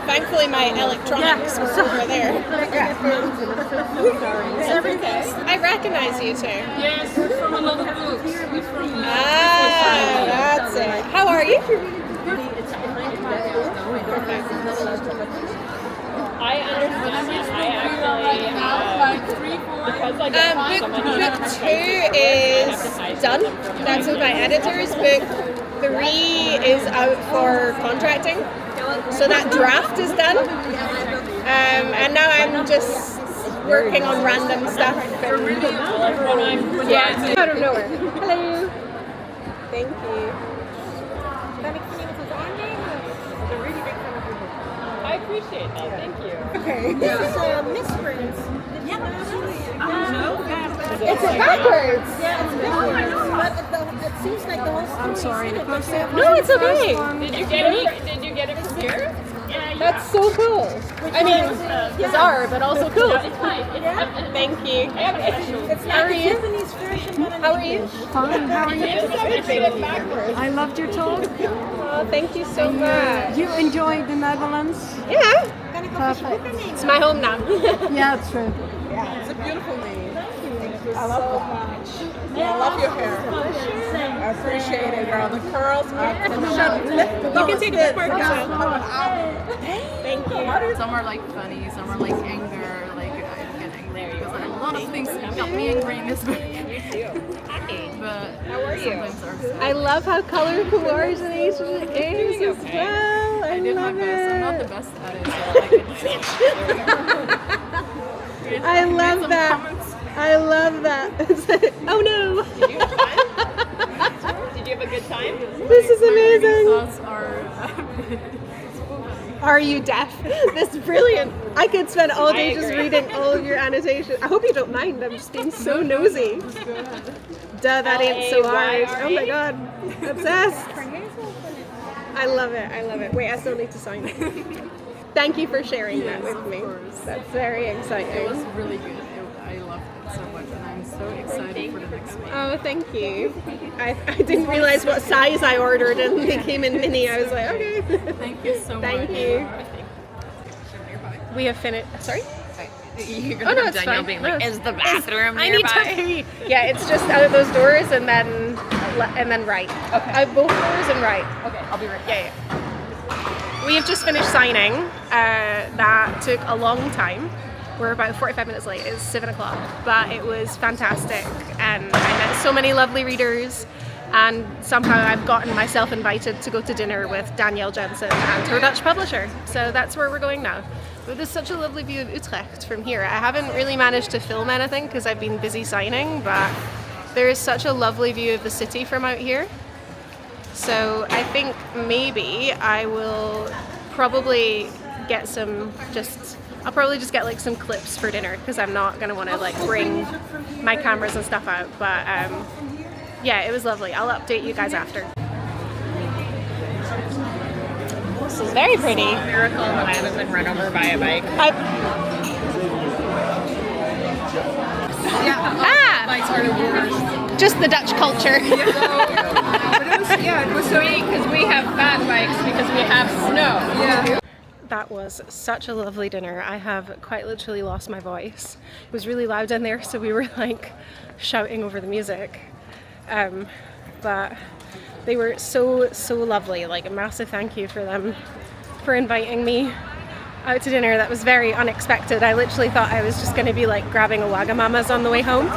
Speaker 14: Thankfully, my electronics were over there. Is everything? I recognize you two.
Speaker 13: Yes, we're from a lot of books.
Speaker 14: That's it. How are you?
Speaker 4: I understand. I actually because I get
Speaker 14: book 2 is done. That's with my editors. Book 3 is out for contracting. So that draft is done. And now I'm just working on random stuff. Yeah, out of nowhere. Hello. Thank you.
Speaker 4: I appreciate that. Thank you.
Speaker 16: Okay.
Speaker 7: This is misprint.
Speaker 14: It's backwards.
Speaker 7: Yeah, it's backwards. But it seems like the whole story.
Speaker 15: I'm sorry.
Speaker 14: No, it's okay.
Speaker 4: Did you get it from here?
Speaker 14: That's so cool. I mean, bizarre, but also cool.
Speaker 4: It's fine.
Speaker 14: Thank you.
Speaker 7: It's
Speaker 14: How are you?
Speaker 7: Japanese version.
Speaker 14: How are you?
Speaker 8: Fine, how are you? I loved your talk.
Speaker 14: Oh, thank you so much.
Speaker 8: You enjoyed the Netherlands?
Speaker 14: Yeah, It's my home now.
Speaker 16: Yeah, it's true.
Speaker 2: Yeah, it's a beautiful name.
Speaker 16: Thank
Speaker 2: you I love so much. Yeah, I love your hair. I appreciate it, girl. The curls are
Speaker 14: You can take a bit more now. Thank you.
Speaker 17: Some are like funny, some are like anger, like I'm getting there. Because a lot of things got me angry in this book.
Speaker 14: Me too.
Speaker 17: But
Speaker 14: how are you?
Speaker 17: Are
Speaker 14: I love how colorful coordination is as well.
Speaker 17: I did my best. I'm not the best at it, so
Speaker 14: I love that. I love that. Oh no!
Speaker 15: Did you have fun? Did you have a good time?
Speaker 14: This is amazing.
Speaker 17: Thoughts
Speaker 14: Are you deaf? This is brilliant. I could spend all day just reading all of your annotations. I hope you don't mind. I'm just being so nosy. Duh, that ain't so hard. Oh my god. Obsessed. I love it. I love it. Wait, I still need to sign it. Thank you for sharing that with me. That's very exciting.
Speaker 17: It was really good. I loved it so much, and I'm so excited for the next one.
Speaker 14: Oh, thank you. I didn't realize what size I ordered, and they came in mini. I was like, okay.
Speaker 17: Thank you so much.
Speaker 14: Thank you. We have finished. Sorry?
Speaker 12: You're gonna have Danielle being like, is the bathroom
Speaker 14: I
Speaker 12: nearby?
Speaker 14: need to pee. Yeah, it's just out those doors and then right. Okay. Out both doors and right.
Speaker 12: Okay, I'll be right back.
Speaker 14: Yeah. We have just finished signing. That took a long time. We're about 45 minutes late. It's 7 o'clock, but it was fantastic, and I met so many lovely readers. And somehow I've gotten myself invited to go to dinner with Danielle Jensen and her Dutch publisher. So that's where we're going now. But there's such a lovely view of Utrecht from here. I haven't really managed to film anything because I've been busy signing, but there is such a lovely view of the city from out here. So I think maybe I will probably get I'll probably just get like some clips for dinner because I'm not going to want to like bring my cameras and stuff out. But yeah, it was lovely. I'll update you guys after. This is very pretty.
Speaker 12: Miracle that I haven't been run over by a bike.
Speaker 14: Bikes are the worst. Just the Dutch culture.
Speaker 12: It was so neat because we have bad bikes because we have snow.
Speaker 14: Yeah. That was such a lovely dinner. I have quite literally lost my voice. It was really loud in there, so we were like shouting over the music. But they were so lovely. Like a massive thank you for them for inviting me out to dinner. That was very unexpected. I literally thought I was just going to be like grabbing a Wagamama's on the way home.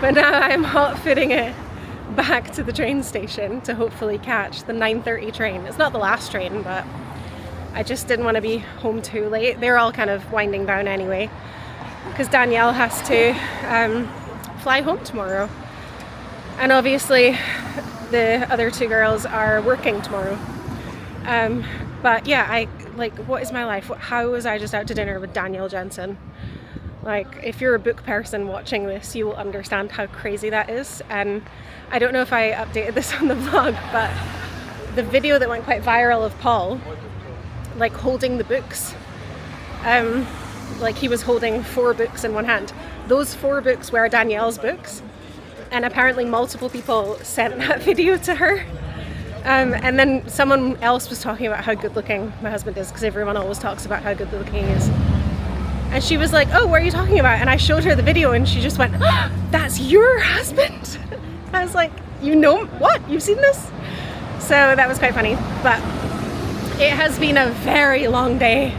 Speaker 14: But now I'm hot footing it back to the train station to hopefully catch the 9:30 train. It's not the last train, but I just didn't want to be home too late. They're all kind of winding down anyway because Danielle has to fly home tomorrow, and obviously the other two girls are working tomorrow. But yeah, what is my life? How was I just out to dinner with Danielle Jensen? Like, if you're a book person watching this, you will understand how crazy that is. And I don't know if I updated this on the vlog, but the video that went quite viral of Paul, like holding the books, like he was holding 4 books in one hand. Those 4 books were Danielle's books, and apparently multiple people sent that video to her. And then someone else was talking about how good looking my husband is, because everyone always talks about how good looking he is. And she was like, oh, what are you talking about? And I showed her the video and she just went, oh, that's your husband? I was like, you know what? You've seen this? So that was quite funny. But it has been a very long day.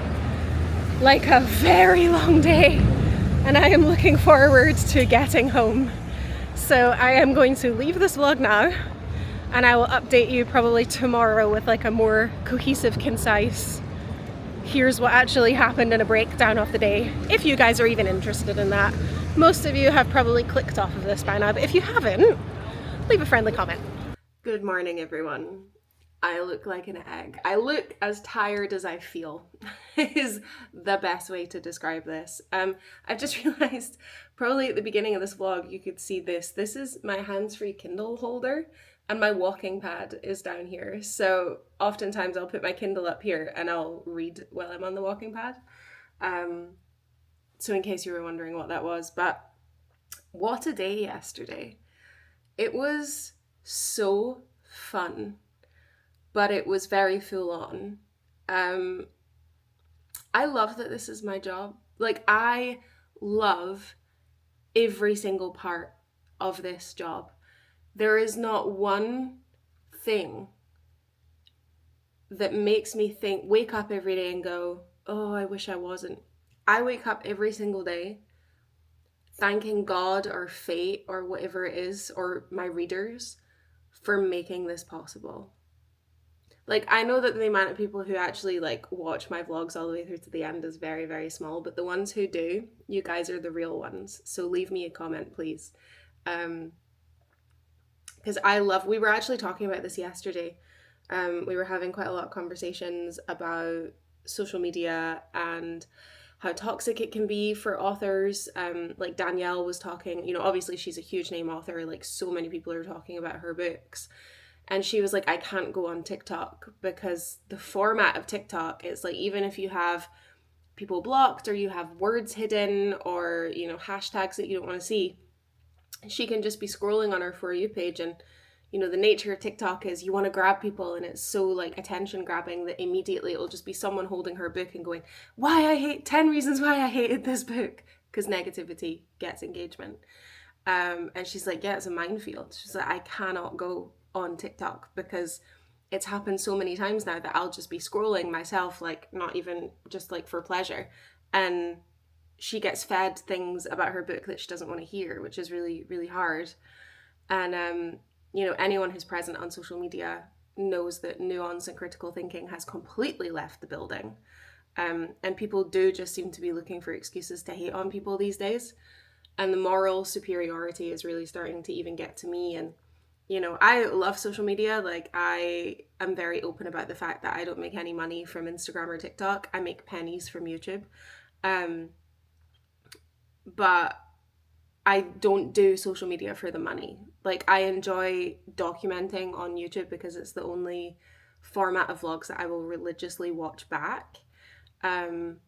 Speaker 14: Like a very long day. And I am looking forward to getting home. So I am going to leave this vlog now, and I will update you probably tomorrow with like a more cohesive, concise, here's what actually happened in a breakdown of the day, if you guys are even interested in that. Most of you have probably clicked off of this by now, but if you haven't, leave a friendly comment. Good morning, everyone. I look like an egg. I look as tired as I feel is the best way to describe this. I've just realized probably at the beginning of this vlog you could see this. This is my hands-free Kindle holder, and my walking pad is down here. So oftentimes I'll put my Kindle up here and I'll read while I'm on the walking pad. So in case you were wondering what that was, but what a day yesterday. It was so fun, but it was very full on.
Speaker 1: I love that this is my job. Like, I love every single part of this job. There is not one thing that makes me wake up every day and go, oh, I wish I wasn't. I wake up every single day thanking God or fate or whatever it is, or my readers, for making this possible. Like, I know that the amount of people who actually like watch my vlogs all the way through to the end is very, very small, but the ones who do, you guys are the real ones. So leave me a comment, please. Because we were actually talking about this yesterday. We were having quite a lot of conversations about social media and how toxic it can be for authors. Like Danielle was talking, you know, obviously she's a huge name author, like so many people are talking about her books. And she was like, I can't go on TikTok because the format of TikTok is like, even if you have people blocked or you have words hidden or, you know, hashtags that you don't want to see, she can just be scrolling on her For You page. And, you know, the nature of TikTok is you want to grab people, and it's so like attention grabbing that immediately it'll just be someone holding her book and going, 10 reasons why I hated this book, because negativity gets engagement. And she's like, yeah, it's a minefield. She's like, I cannot go on TikTok because it's happened so many times now that I'll just be scrolling myself, like not even just like for pleasure, and she gets fed things about her book that she doesn't want to hear, which is really, really hard. And you know, anyone who's present on social media knows that nuance and critical thinking has completely left the building, and people do just seem to be looking for excuses to hate on people these days, and the moral superiority is really starting to even get to me. And you know, I love social media. Like, I am very open about the fact that I don't make any money from Instagram or TikTok. I make pennies from YouTube. But I don't do social media for the money. Like, I enjoy documenting on YouTube because it's the only format of vlogs that I will religiously watch back. Instagram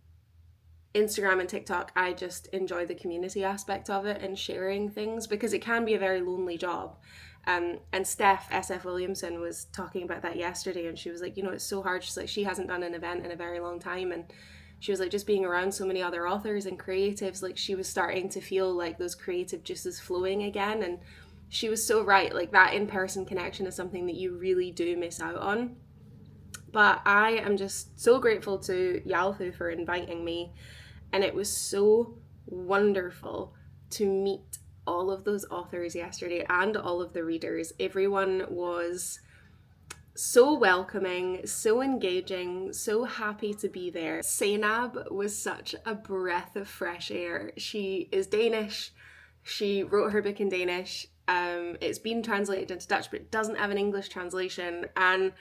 Speaker 1: and TikTok, I just enjoy the community aspect of it and sharing things, because it can be a very lonely job. And Steph SF Williamson was talking about that yesterday, and she was like, you know, it's so hard. She's like, she hasn't done an event in a very long time, and she was like, just being around so many other authors and creatives, like she was starting to feel like those creative juices flowing again. And she was so right, like that in-person connection is something that you really do miss out on. But I am just so grateful to YALFU for inviting me, and it was so wonderful to meet all of those authors yesterday and all of the readers. Everyone was so welcoming, so engaging, so happy to be there. Saynab was such a breath of fresh air. She is Danish. She wrote her book in Danish. It's been translated into Dutch, but it doesn't have an English translation. And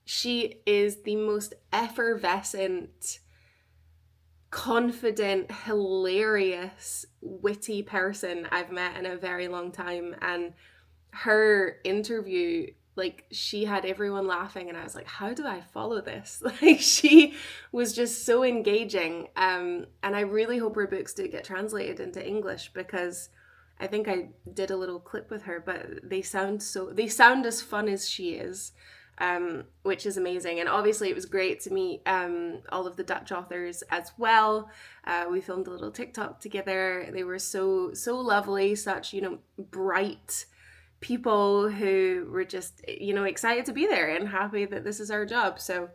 Speaker 1: she is the most effervescent, confident, hilarious, witty person I've met in a very long time. And her interview, like, she had everyone laughing, and I was like, how do I follow this? Like, she was just so engaging. And I really hope her books do get translated into English, because I think I did a little clip with her, but they sound as fun as she is. Which is amazing. And obviously it was great to meet all of the Dutch authors as well. We filmed a little TikTok together. They were so lovely, such, you know, bright people who were just, you know, excited to be there and happy that this is our job. So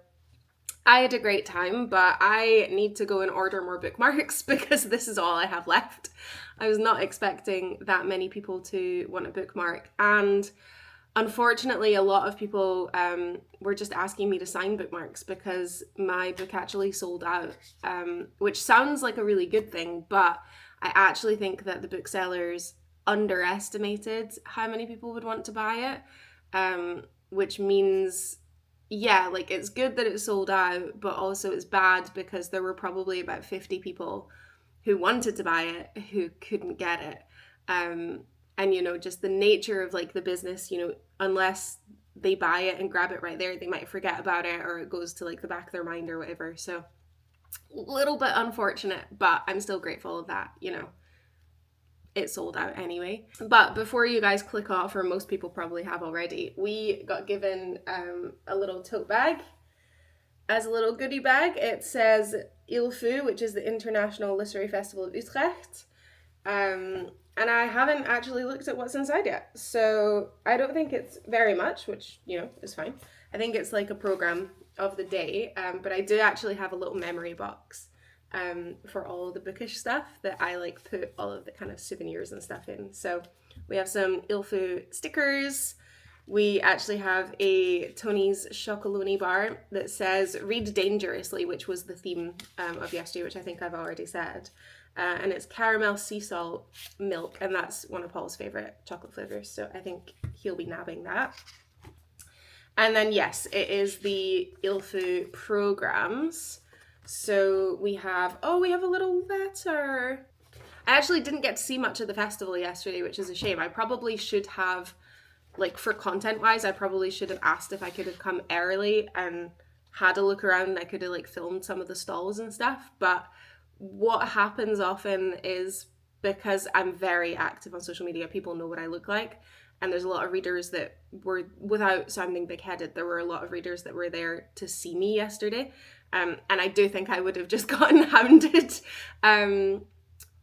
Speaker 1: I had a great time, but I need to go and order more bookmarks because this is all I have left. I was not expecting that many people to want a bookmark, and unfortunately, a lot of people were just asking me to sign bookmarks because my book actually sold out, which sounds like a really good thing, but I actually think that the booksellers underestimated how many people would want to buy it, which means, yeah, like, it's good that it sold out, but also it's bad because there were probably about 50 people who wanted to buy it who couldn't get it. And, you know, just the nature of, like, the business, you know, unless they buy it and grab it right there, they might forget about it, or it goes to, like, the back of their mind or whatever. So, a little bit unfortunate, but I'm still grateful that, you know, it sold out anyway. But before you guys click off, or most people probably have already, we got given a little tote bag. as a little goodie bag, it says ILFU, which is the International Literary Festival of Utrecht. And I haven't actually looked at what's inside yet. So I don't think it's very much, which, you know, is fine. I think it's like a program of the day. But I do actually have a little memory box for all the bookish stuff that I like put all of the kind of souvenirs and stuff in. So we have some ILFU stickers. We actually have a Tony's Chocolonely bar that says read dangerously, which was the theme of yesterday, which I think I've already said. And it's caramel sea salt milk, and that's one of Paul's favourite chocolate flavours, so I think he'll be nabbing that. And then yes, it is the ILFU programmes. So we have a little letter. I actually didn't get to see much of the festival yesterday, which is a shame. I probably should have, like, for content wise, I probably should have asked if I could have come early and had a look around, and I could have like filmed some of the stalls and stuff. But what happens often is, because I'm very active on social media, people know what I look like, and there's a lot of readers that were, without sounding big-headed, there were a lot of readers that were there to see me yesterday, and I do think I would have just gotten hounded.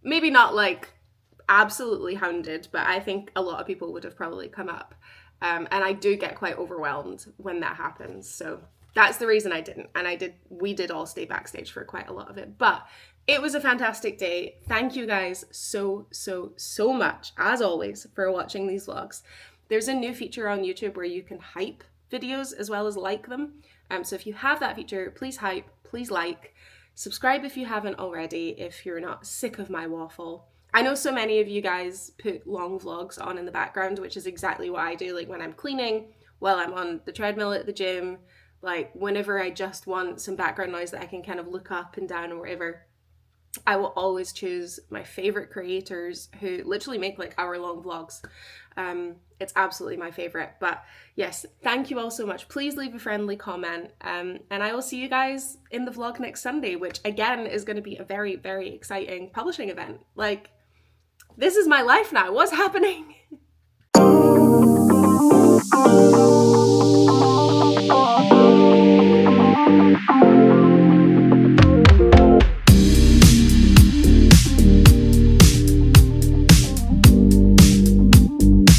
Speaker 1: Maybe not like absolutely hounded, but I think a lot of people would have probably come up, and I do get quite overwhelmed when that happens, so that's the reason I didn't. And we did all stay backstage for quite a lot of it, but it was a fantastic day. Thank you guys so much, as always, for watching these vlogs. There's a new feature on YouTube where you can hype videos as well as like them. So if you have that feature, please hype, please like, subscribe if you haven't already, if you're not sick of my waffle. I know so many of you guys put long vlogs on in the background, which is exactly what I do, like when I'm cleaning, while I'm on the treadmill at the gym, like whenever I just want some background noise that I can kind of look up and down or whatever. I will always choose my favorite creators who literally make like hour-long vlogs. It's absolutely my favorite. But yes, thank you all so much. Please leave a friendly comment, and I will see you guys in the vlog next Sunday, which again is going to be a very, very exciting publishing event. Like, this is my life now. What's happening?